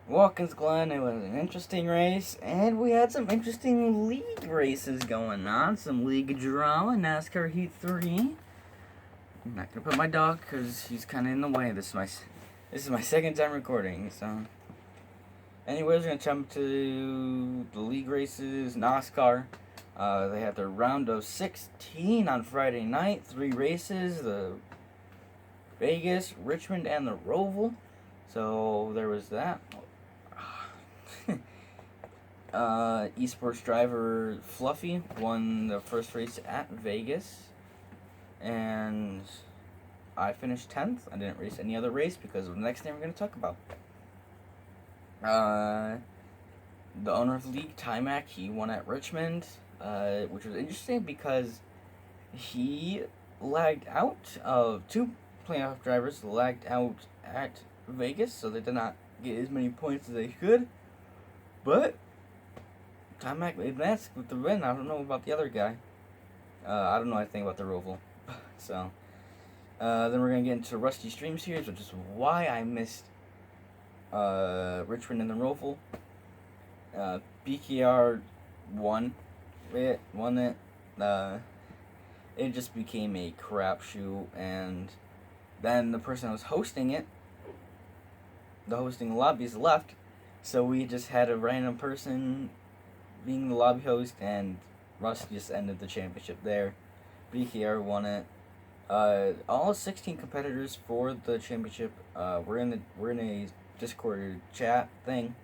Watkins, Glen. It was an interesting race, and we had some interesting league races going on. Some league drama, NASCAR Heat 3. I'm not gonna put my dog because he's kind of in the way. This is my second time recording. So, anyways, we're gonna jump to the league races. NASCAR. They had their round of 16 on Friday night. 3 races: the Vegas, Richmond, and the Roval. So there was that. Esports driver Fluffy won the first race at Vegas, and I finished 10th. I didn't race any other race because of the next thing we're going to talk about. The owner of the league, Timac, he won at Richmond, which was interesting because he lagged out of 2 playoff drivers, lagged out at Vegas, so they did not get as many points as they could. But Timac advanced with the win. I don't know about the other guy. I don't know anything about the Roval. So, then we're going to get into Rusty Stream Series, which is why I missed Richmond and the Roval. BKR won it. It just became a crapshoot, and then the person that was hosting it, the hosting lobbies left, so we just had a random person being the lobby host, and Russ just ended the championship there. BKR won it. All 16 competitors for the championship. We're in a Discord chat thing,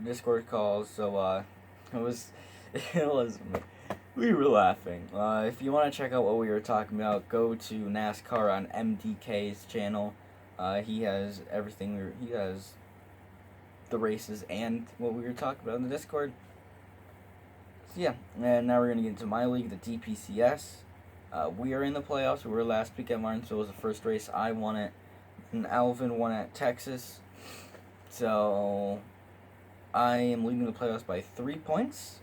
Discord calls. So it was we were laughing. If you want to check out what we were talking about, go to NASCAR on MDK's channel. He has everything. He has the races and what we were talking about in the Discord. So yeah, and now we're going to get into my league, the DPCS. We are in the playoffs. We were last week at Martinsville. It was the first race. I won it, and Alvin won at Texas. So I am leading the playoffs by 3 points.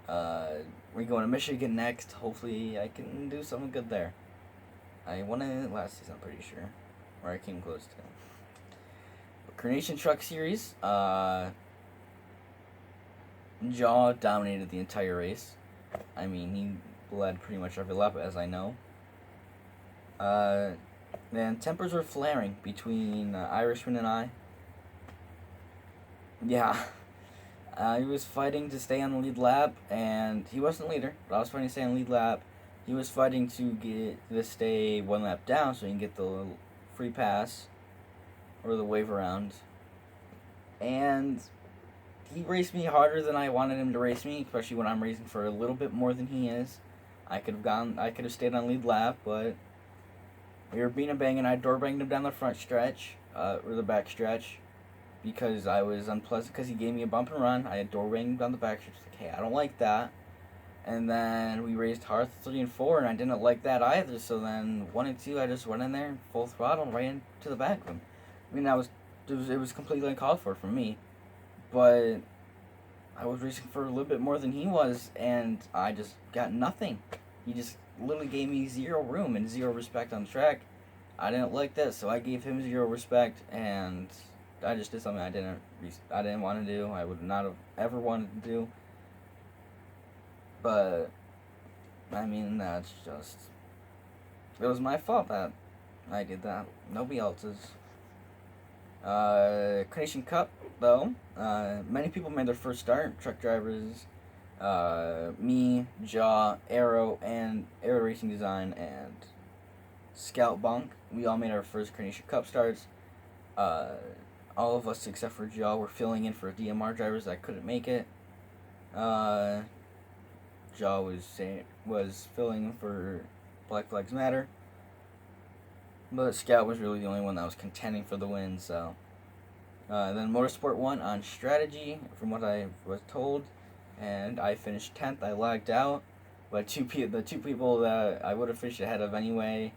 We're going to Michigan next. Hopefully I can do something good there. I won it last season, I'm pretty sure. Or I came close to. Carnation Truck Series. Jaw dominated the entire race. I mean, he led pretty much every lap, as I know. Then tempers were flaring between Irishman and I. Yeah. He was fighting to stay on the lead lap, and he wasn't leader, but I was fighting to stay on the lead lap. He was fighting to stay 1 lap down so he can get the free pass or the wave around. And he raced me harder than I wanted him to race me, especially when I'm racing for a little bit more than he is. I could have stayed on lead lap, but we were being a bang, and I door banged him down the front stretch, or the back stretch, because I was unpleasant because he gave me a bump and run. I had door banged him down the back stretch. Like, hey, I don't like that. And then we raced hard 3 and 4, and I didn't like that either. So then 1 and 2, I just went in there full throttle right into the back of him. I mean, it was completely uncalled for me, but I was racing for a little bit more than he was, and I just got nothing. He just literally gave me 0 room and 0 respect on the track. I didn't like that, so I gave him 0 respect, and I just did something I didn't want to do. I would not have ever wanted to do. But I mean, that's just, it was my fault that I did that. Nobody else's. Carnation Cup, though, many people made their first start. Truck drivers, me, Jaw, Aero Racing Design, and Scout Bunk. We all made our first Carnation Cup starts. All of us except for Jaw were filling in for DMR drivers that couldn't make it. Jaw was filling in for Black Flags Matter. But Scout was really the only one that was contending for the win, so. Then Motorsport won on strategy, from what I was told, and I finished 10th. I lagged out, but the two people that I would have finished ahead of anyway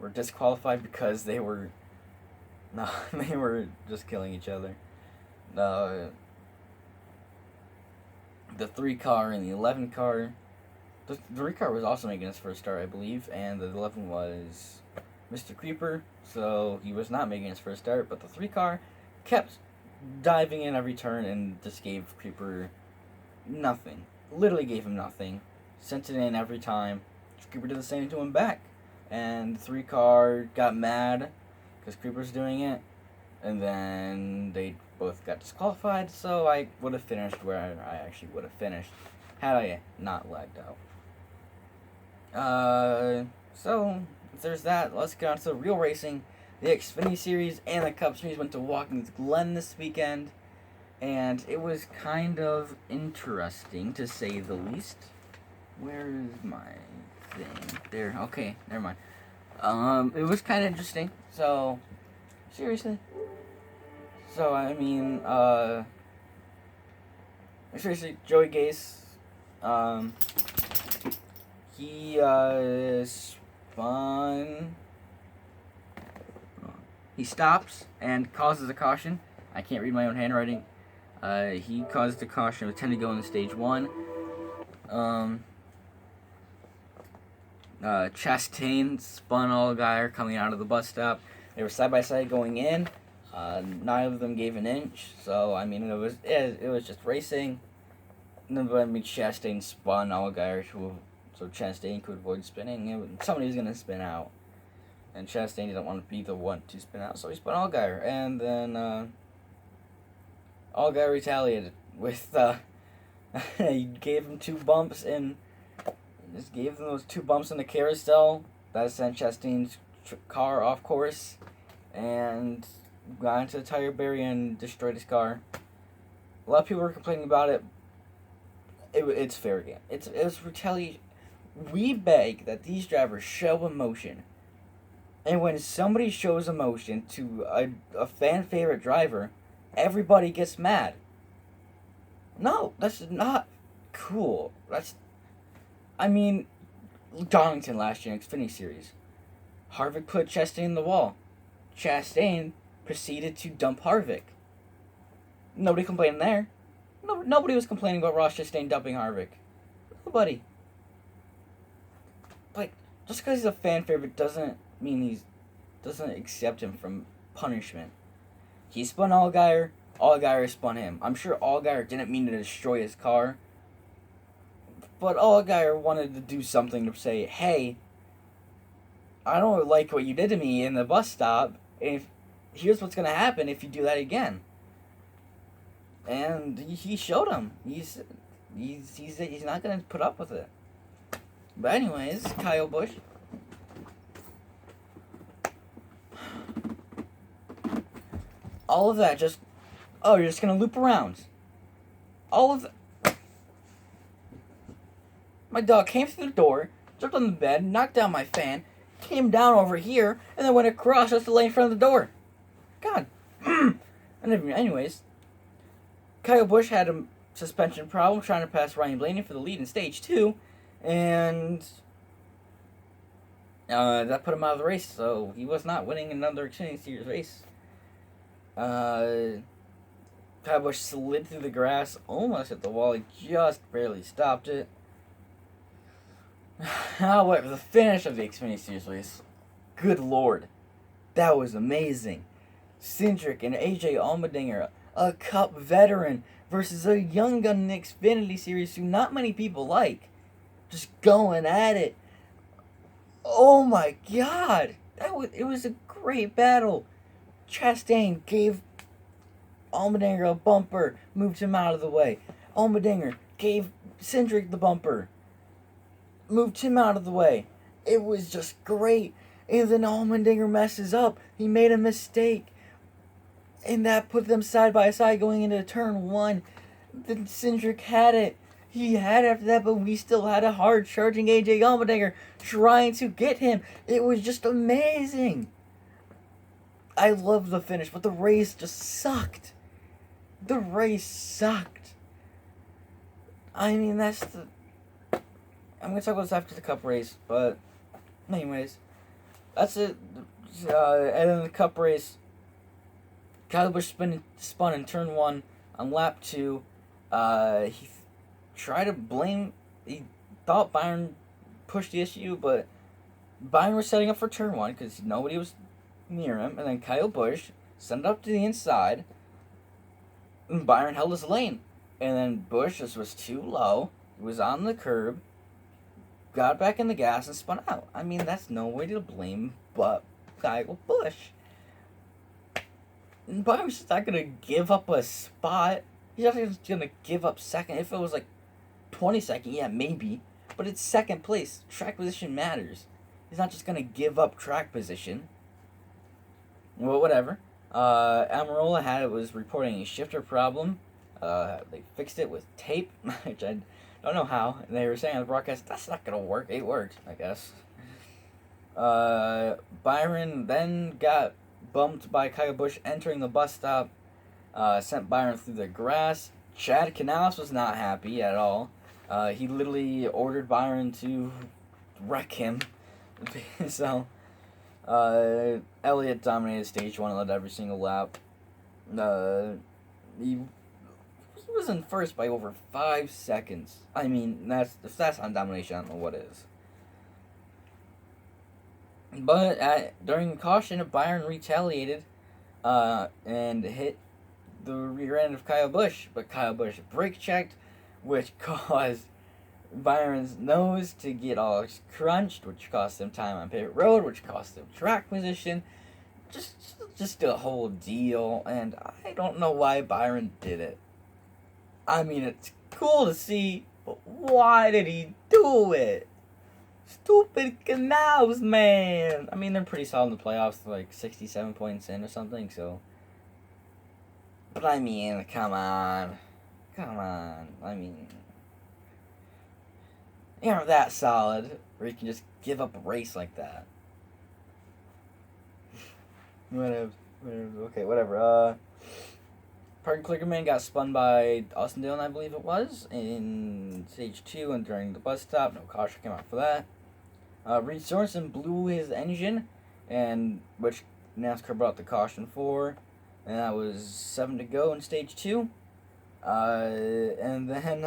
were disqualified because they were just killing each other. The 3 car and the 11 car. The 3 car was also making his first start, I believe, and the 11 was Mr. Creeper, so he was not making his first start, but the 3 car kept diving in every turn and just gave Creeper nothing. Literally gave him nothing. Sent it in every time. Creeper did the same to him back. And 3-car got mad because Creeper's doing it. And then they both got disqualified, so I would have finished where I actually would have finished had I not lagged out. So there's that. Let's get on to the real racing. The Xfinity Series and the Cup Series went to Watkins Glen this weekend, and it was kind of interesting, to say the least. Where's my thing? There. Okay, never mind. It was kind of interesting. So, seriously. So, I mean, seriously, Joey Gase, he, spun. He stops and causes a caution. I can't read my own handwriting. He caused a caution with 10 to go in stage 1. Chastain spun Allgaier coming out of the bus stop. They were side by side going in. Neither of them gave an inch. So I mean, it was just racing. I mean, Chastain spun Allgaier so Chastain could avoid spinning. Somebody was gonna spin out, and Chastain didn't want to be the one to spin out, so he spun Allgaier, and then Allgaier retaliated with he gave him 2 bumps and just gave them those 2 bumps in the carousel. That sent Chastain's car off course and got into the tire barrier and destroyed his car. A lot of people were complaining about it. It's fair game. It was retaliation. We beg that these drivers show emotion. And when somebody shows emotion to a fan favorite driver, everybody gets mad. No, that's not cool. I mean, Donington last year in Xfinity Series. Harvick put Chastain in the wall. Chastain proceeded to dump Harvick. Nobody complained there. Nobody was complaining about Ross Chastain dumping Harvick. Nobody. Like, just because he's a fan favorite doesn't mean doesn't accept him from punishment. He spun Allgaier spun him. I'm sure Allgaier didn't mean to destroy his car, but Allgaier wanted to do something to say, hey, I don't like what you did to me in the bus stop, and here's what's going to happen if you do that again. And he showed him. He's not going to put up with it. But anyways, Kyle Busch. All of that you're just going to loop around. All of that. My dog came through the door, jumped on the bed, knocked down my fan, came down over here, and then went across just to lay in front of the door. God. Anyways, Kyle Busch had a suspension problem trying to pass Ryan Blaney for the lead in stage 2, and that put him out of the race, so he was not winning another Xfinity Series race. Kyle Busch slid through the grass, almost hit the wall. He just barely stopped it. However, the finish of the Xfinity Series race, good lord, that was amazing. Cindric and AJ Allmendinger, a Cup veteran versus a young gun in the Xfinity Series who not many people like, just going at it. Oh my god, it was a great battle. Chastain gave Allmendinger a bumper, moved him out of the way. Allmendinger gave Cindric the bumper, moved him out of the way. It was just great. And then Allmendinger messes up. He made a mistake. And that put them side by side going into turn 1. Then Cindric had it. He had it after that, but we still had a hard charging AJ Allmendinger trying to get him. It was just amazing. I love the finish, but the race just sucked. The race sucked. I mean, I'm going to talk about this after the Cup race, but anyways, that's it. And then the Cup race, Kyle Busch spun in turn 1 on lap 2. He tried to blame, he thought Byron pushed the issue, but Byron was setting up for turn 1 because nobody was near him, and then Kyle Busch sent it up to the inside, And Byron held his lane. And then Bush just was too low. He was on the curb. Got back in the gas and spun out. I mean, that's no way to blame but Kyle Busch. And Byron's just not going to give up a spot. He's not just going to give up second. If it was like 22nd, yeah, maybe. But it's second place. Track position matters. He's not just going to give up track position. Well, whatever. Almirola was reporting a shifter problem. They fixed it with tape, which I don't know how. And they were saying on the broadcast, that's not going to work. It worked, I guess. Byron then got bumped by Kyle Busch entering the bus stop. Sent Byron through the grass. Chad Canales was not happy at all. He literally ordered Byron to wreck him. So, Elliott dominated stage 1 and led every single lap. He was in first by over 5 seconds. I mean, if that's not domination, I don't know what is. But during caution, Byron retaliated and hit the rear end of Kyle Busch. But Kyle Busch brake checked, which caused Byron's nose to get all crunched, which cost him time on pit road, which cost him track position. Just a whole deal, and I don't know why Byron did it. I mean, it's cool to see, but why did he do it? Stupid Canals, man. I mean, they're pretty solid in the playoffs, like 67 points in or something, so. But I mean, come on. I mean, you're not that solid where you can just give up a race like that. Whatever. Okay, whatever. Parker Kligerman got spun by Austin Dillon, I believe it was, in stage 2 and during the bus stop. No caution came out for that. Reed Sorensen blew his engine, and which NASCAR brought the caution for, and that was 7 to go in stage 2. And then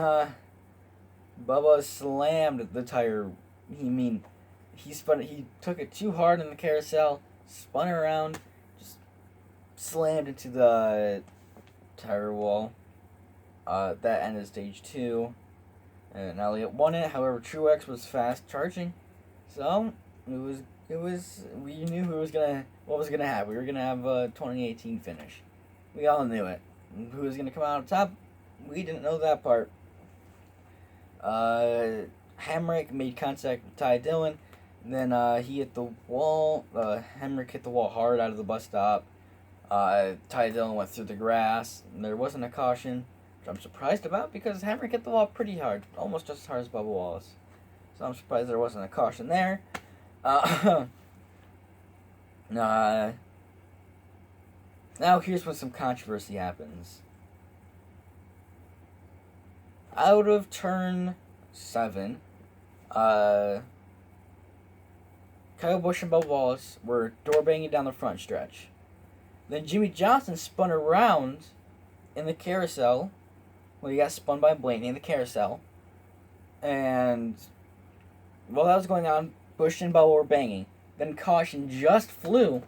Bubba slammed the tire. He took it too hard in the carousel, spun around, just slammed into the tire wall. That ended stage 2, and Elliott won it. However, Truex was fast charging, so we knew what was gonna happen. We were gonna have a 2018 finish. We all knew it. Who was gonna come out on top? We didn't know that part. Hamrick made contact with Ty Dillon. And then he hit the wall. Hamrick hit the wall hard out of the bus stop. Ty Dillon went through the grass. And there wasn't a caution, which I'm surprised about because Hamrick hit the wall pretty hard, almost just as hard as Bubba Wallace. So I'm surprised there wasn't a caution there. Now here's when some controversy happens. Out of turn 7, Kyle Busch and Bubba Wallace were door banging down the front stretch. Then Jimmy Johnson spun around in the carousel. Well, he got spun by Blaney in the carousel. And while that was going on, Busch and Bubba were banging. Then caution just flew.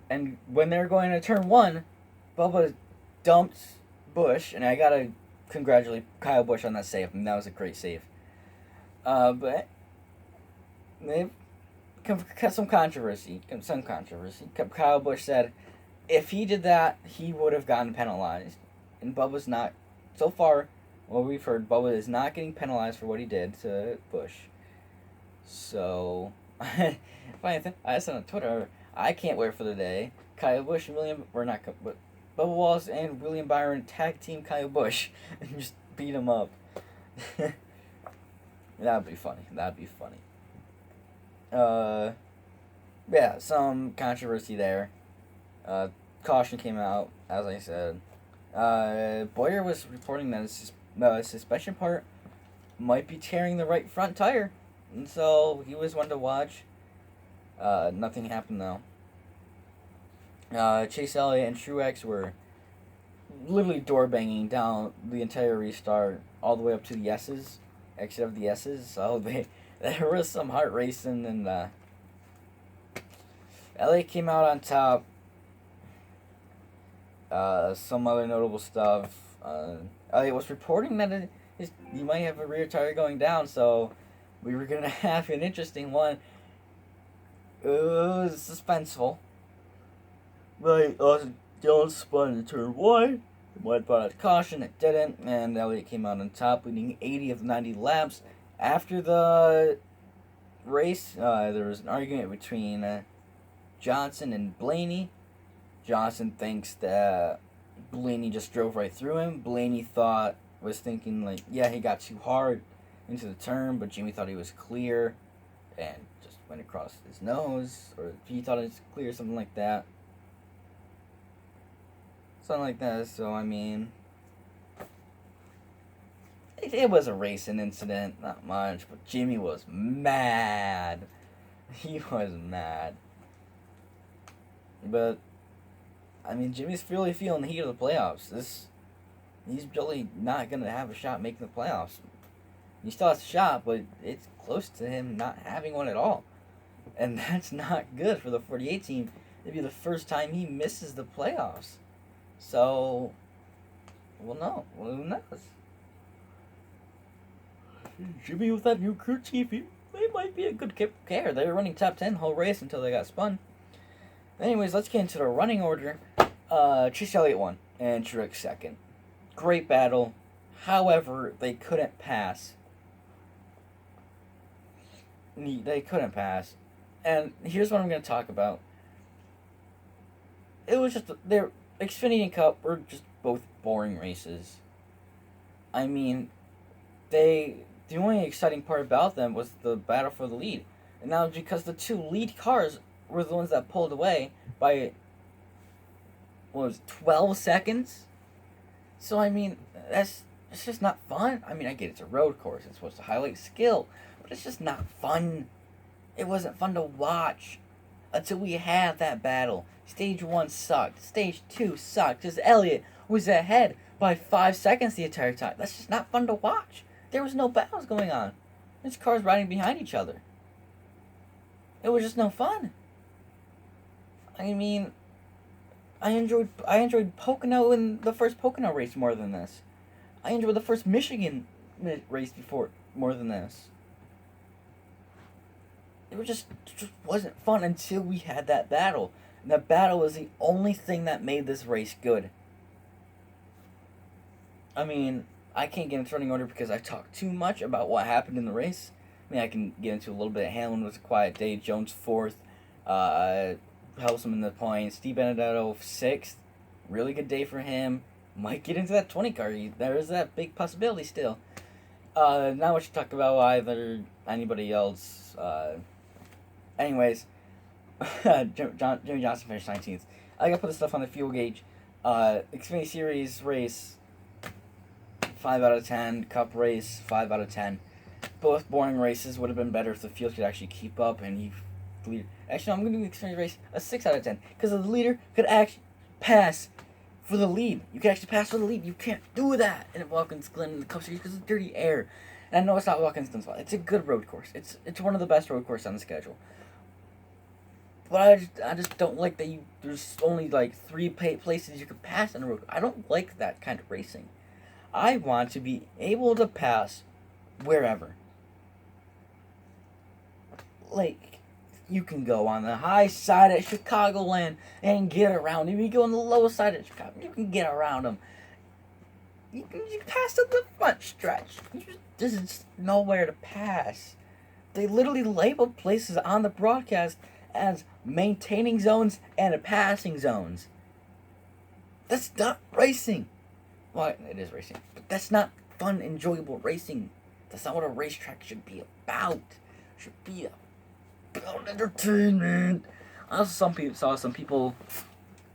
And when they were going to turn 1, Bubba dumped Busch, and I gotta congratulate Kyle Busch on that save. I mean, that was a great save. But they've some controversy. Kyle Busch said if he did that, he would have gotten penalized. And Bubba's not, so far, what we've heard, Bubba is not getting penalized for what he did to Busch. So, funny thing, I said on Twitter, I can't wait for the day Kyle Busch and Bubba Wallace and William Byron tag team Kyle Busch and just beat him up. That'd be funny. Yeah, some controversy there. Caution came out, as I said. Boyer was reporting that his suspension part might be tearing the right front tire, and so he was one to watch. Nothing happened though. Chase Elliott and Truex were literally door banging down the entire restart, all the way up to the S's, exit of the S's. So there was some heart racing, and Elliott came out on top. Some other notable stuff. Elliot was reporting that he might have a rear tire going down, so we were gonna have an interesting one. It was suspenseful. Right, Dylan spun in turn 1. White brought out caution, it didn't, and Elliott came out on top, leading 80 of the 90 laps. After the race, there was an argument between Johnson and Blaney. Johnson thinks that Blaney just drove right through him. Blaney was thinking like, yeah, he got too hard into the turn, but Jimmy thought he was clear and just went across his nose, or he thought it was clear, something like that. Something like that, so I mean, it was a racing incident, not much, but Jimmy was mad. He was mad. But, I mean, Jimmy's really feeling the heat of the playoffs. He's really not going to have a shot making the playoffs. He still has a shot, but it's close to him not having one at all. And that's not good for the 48 team. It'd be the first time he misses the playoffs. So, well, no. Well, who knows? Jimmy with that new crew chief, they might be a good care. They were running top 10 the whole race until they got spun. Anyways, let's get into the running order. Chase Elliott won, and Truex second. Great battle. However, they couldn't pass. They couldn't pass. And here's what I'm going to talk about. It was just, Xfinity and Cup were just both boring races. I mean, the only exciting part about them was the battle for the lead. And that was because the two lead cars were the ones that pulled away by, 12 seconds? So, I mean, it's just not fun. I mean, I get it's a road course. It's supposed to highlight skill. But it's just not fun. It wasn't fun to watch until we had that battle. Stage 1 sucked. Stage 2 sucked because Elliott was ahead by 5 seconds the entire time. That's just not fun to watch. There was no battles going on. There's cars riding behind each other. It was just no fun. I mean, I enjoyed Pocono in the first Pocono race more than this. I enjoyed the first Michigan race before more than this. It just wasn't fun until we had that battle. And that battle was the only thing that made this race good. I mean, I can't get into running order because I talked too much about what happened in the race. I mean, I can get into a little bit. Hamlin was a quiet day. Jones 4th. Helps him in the points. Steve Benedetto 6th. Really good day for him. Might get into that 20 car. There is that big possibility still. Not much to talk about either anybody else. Anyways, Jimmy Johnson finished 19th. I gotta put this stuff on the fuel gauge. Xfinity Series race, 5 out of 10. Cup race, 5 out of 10. Both boring races. Would have been better if the field could actually keep up and he leader. Actually, I'm going to give the Xfinity race a 6 out of 10 because the leader could actually pass for the lead. You can actually pass for the lead. You can't do that in Watkins, Glen, in the Cup Series because it's dirty air. And I know it's not Watkins, Glen's fault. It's a good road course. It's one of the best road courses on the schedule. But I just don't like that there's only like 3 places you can pass on the road. I don't like that kind of racing. I want to be able to pass wherever. Like, you can go on the high side at Chicagoland and get around. If you go on the low side at Chicago, you can get around them. You can pass to the front stretch. There's just nowhere to pass. They literally labeled places on the broadcast as maintaining zones and passing zones. That's not racing. Well, it is racing, but that's not fun, enjoyable racing. That's not what a racetrack should be about. It should be about entertainment. I also saw some people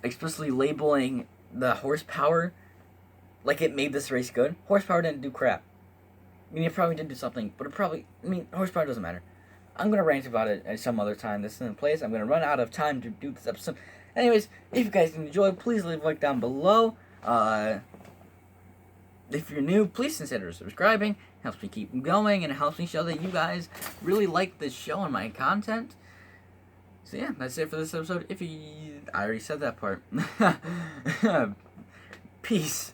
explicitly labeling the horsepower like it made this race good. Horsepower didn't do crap. I mean, it probably did do something, but horsepower doesn't matter. I'm going to rant about it at some other time. This is in place. I'm going to run out of time to do this episode. Anyways, if you guys enjoyed, please leave a like down below. If you're new, please consider subscribing. It helps me keep going, and it helps me show that you guys really like this show and my content. So yeah, that's it for this episode. I already said that part. Peace.